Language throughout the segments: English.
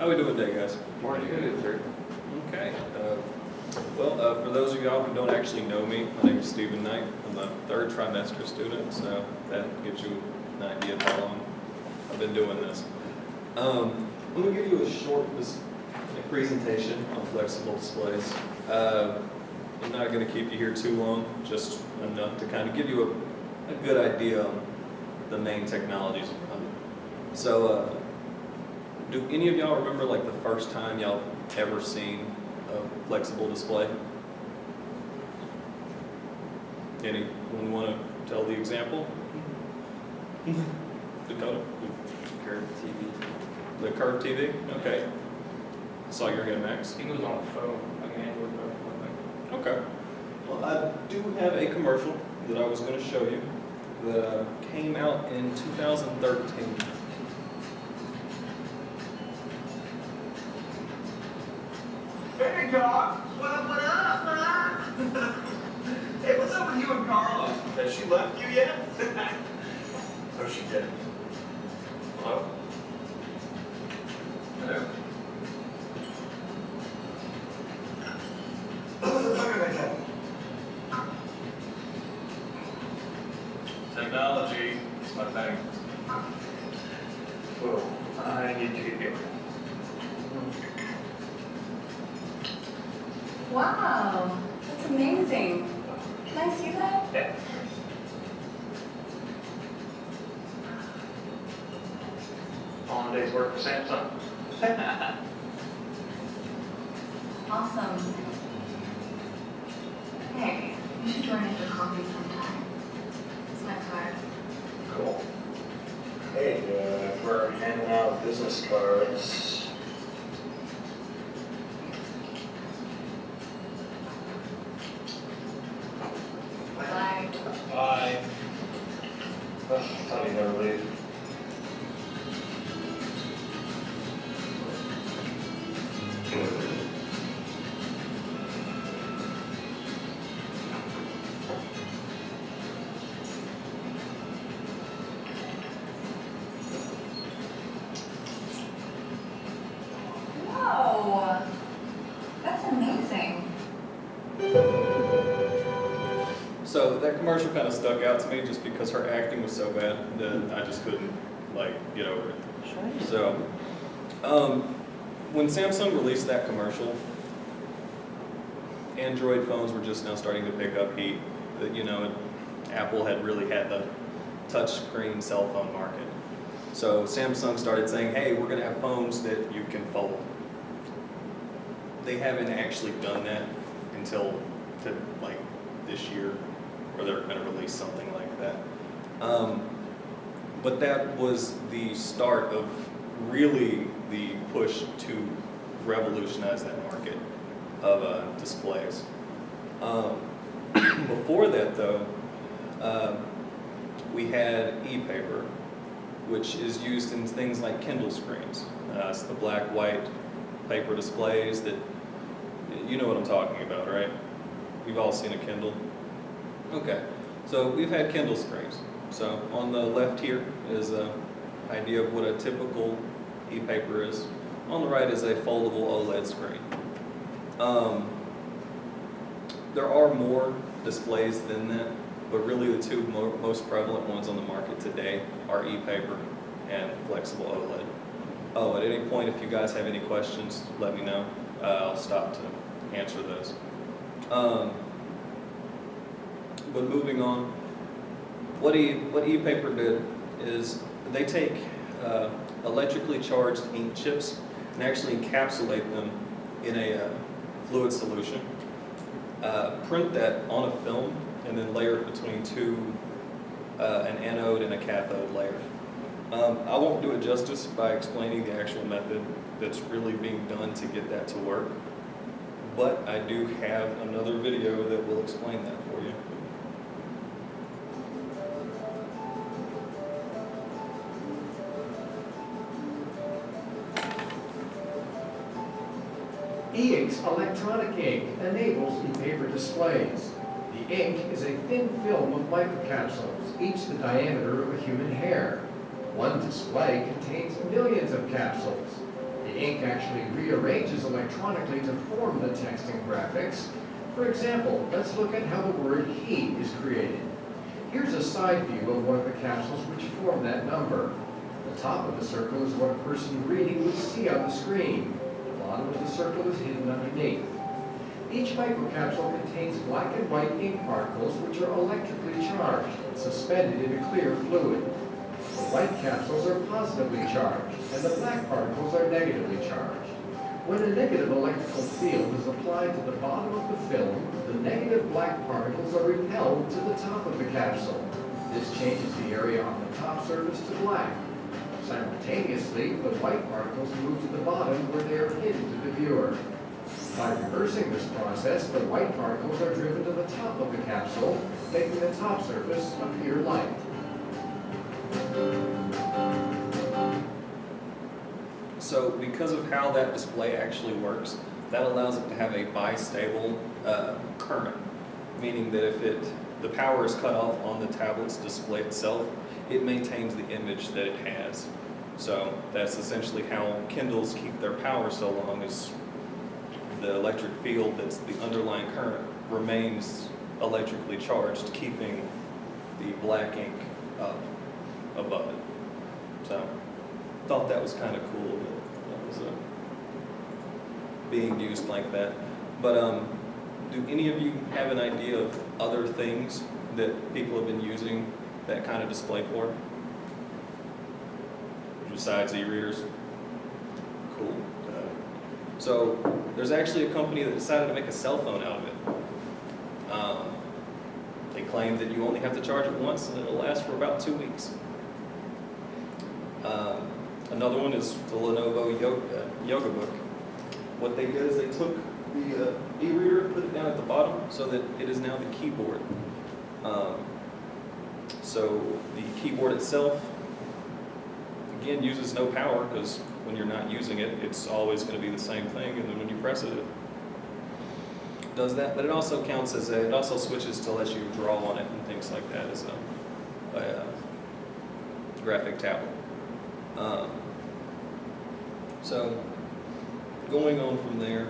How we doing today, guys? Morning, good, sir. Okay. For those of y'all who don't actually know me, my name is Stephen Knight. I'm a third trimester student, so that gives you an idea of how long I've been doing this. I'm going to give you a short presentation on flexible displays. I'm not going to keep you here too long, just enough to kind of give you a good idea on the main technologies around it. So, do any of y'all remember like the first time y'all ever seen a flexible display? Anyone want to tell the example? Dakota? Curved TV. The curved TV? Okay. I saw your hand, Max. I think it was on a phone, like an Android phone. Okay. Well, I do have a commercial that I was going to show you that came out in 2013. Hey, Doc. What up, what up, what up? Hey, what's up with you and Carla? Has she left you yet? Oh, she did. Hello? Hello? Technology is my thing. Whoa, I need to get going. Wow, that's amazing. Can I see that? Yeah. On a day's work for Samsung. Awesome. Hey, you should join in for coffee sometime. It's my card. Cool. Hey, if we're handing out business cards. Bye. Bye. Oh, thought he'd never leave. Whoa, that's amazing. So that commercial kind of stuck out to me just because her acting was so bad that I just couldn't get over it. So when Samsung released that commercial, Android phones were just now starting to pick up heat. That Apple had really had the touchscreen cell phone market. So Samsung started saying, hey, we're going to have phones that you can fold. They haven't actually done that until this year, where they're going to release something like that. But that was the start of really the push to revolutionize that market of displays. Before that, though, we had e-paper, which is used in things like Kindle screens. It's the black-white paper displays that, you know what I'm talking about, right? We've all seen a Kindle. Okay, so we've had Kindle screens. So on the left here is an idea of what a typical e-paper is. On the right is a foldable OLED screen. There are more displays than that, but really the two most prevalent ones on the market today are e-paper and flexible OLED. Oh, at any point, if you guys have any questions, let me know. I'll stop to answer those. But moving on, what e-paper did is they take electrically charged ink chips and actually encapsulate them in a fluid solution, print that on a film, and then layer it between an anode and a cathode layer. I won't do it justice by explaining the actual method that's really being done to get that to work, but I do have another video that will explain that for you. E-Ink's electronic ink enables e-paper displays. The ink is a thin film of microcapsules, each the diameter of a human hair. One display contains millions of capsules. The The ink actually rearranges electronically to form the text and graphics. For example, let's look at how the word heat is created. Here's a side view of one of the capsules which form that number. The top of the circle is what a person reading would see on the screen. The bottom of the circle is hidden underneath. Each microcapsule contains black and white ink particles which are electrically charged and suspended in a clear fluid. The white capsules are positively charged and the black particles are negatively charged. When a negative electrical field is applied to the bottom of the film, the negative black particles are repelled to the top of the capsule. This changes the area on the top surface to black. Simultaneously, the white particles move to the bottom where they are hidden to the viewer. By reversing this process, the white particles are driven to the top of the capsule, making the top surface appear light. So because of how that display actually works, that allows it to have a bistable current, meaning that if the power is cut off on the tablet's display itself, it maintains the image that it has. So that's essentially how Kindles keep their power so long, as the electric field that's the underlying current remains electrically charged, keeping the black ink up above it. So thought that was kind of cool that was being used like that. But do any of you have an idea of other things that people have been using that kind of display for, besides e-readers? Cool. So there's actually a company that decided to make a cell phone out of it. They claim that you only have to charge it once and it'll last for about 2 weeks. Another one is the Lenovo Yoga Book. What they did is they took the e-reader, put it down at the bottom so that it is now the keyboard. So the keyboard itself, again, uses no power, because when you're not using it, it's always going to be the same thing, and then when you press it, it does that. But it also counts as it also switches to let you draw on it and things like that as a graphic tablet. So going on from there,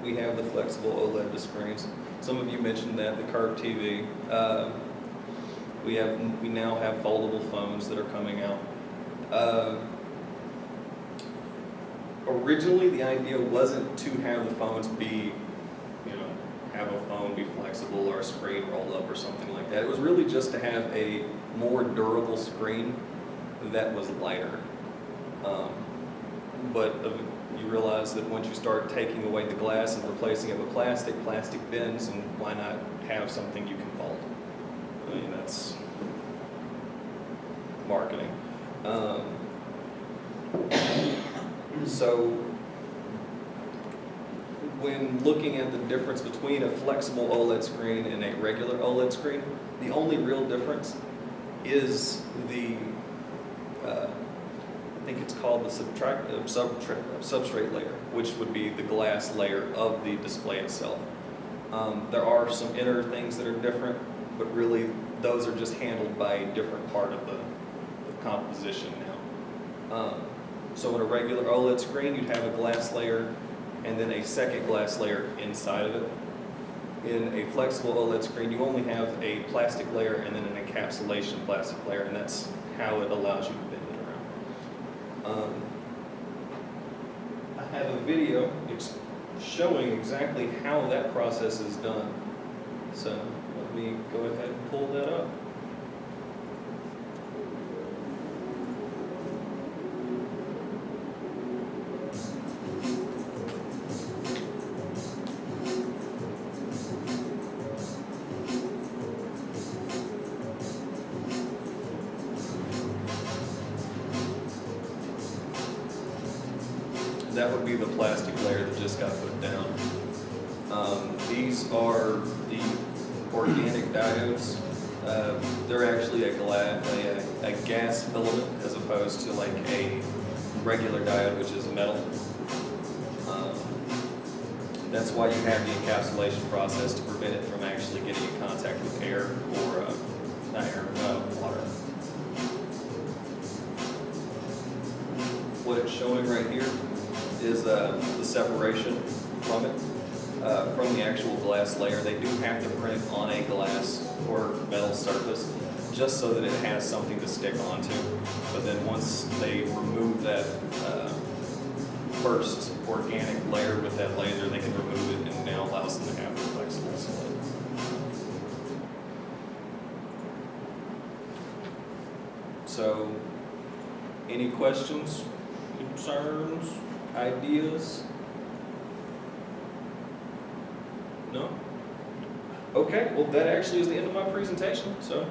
we have the flexible OLED screens. Some of you mentioned that, the curved TV. We now have foldable phones that are coming out. Originally, the idea wasn't to have the phones be, have a phone be flexible or a screen roll up or something like that. It was really just to have a more durable screen that was lighter. But you realize that once you start taking away the glass and replacing it with plastic bends, and why not have something you can fold? I mean, that's marketing. So when looking at the difference between a flexible OLED screen and a regular OLED screen, the only real difference is the I think it's called the substrate layer, which would be the glass layer of the display itself. There are some inner things that are different, but really those are just handled by a different part of the composition now. So in a regular OLED screen, you'd have a glass layer and then a second glass layer inside of it. In a flexible OLED screen, you only have a plastic layer and then an encapsulation plastic layer, and that's how it allows you to bend it around. I have a video showing exactly how that process is done. So let me go ahead and pull that up. That would be the plastic layer that just got put down. These are the organic diodes. They're actually a gas filament as opposed to like a regular diode, which is metal. That's why you have the encapsulation process to prevent it from actually getting in contact with air or water. What it's showing right here is the separation from it, from the actual glass layer. They do have to print it on a glass or metal surface, just so that it has something to stick onto. But then once they remove that first organic layer with that laser, they can remove it, and now allows them to have a flexible slate. So, any questions, concerns, ideas? No? Okay, well, that actually is the end of my presentation, so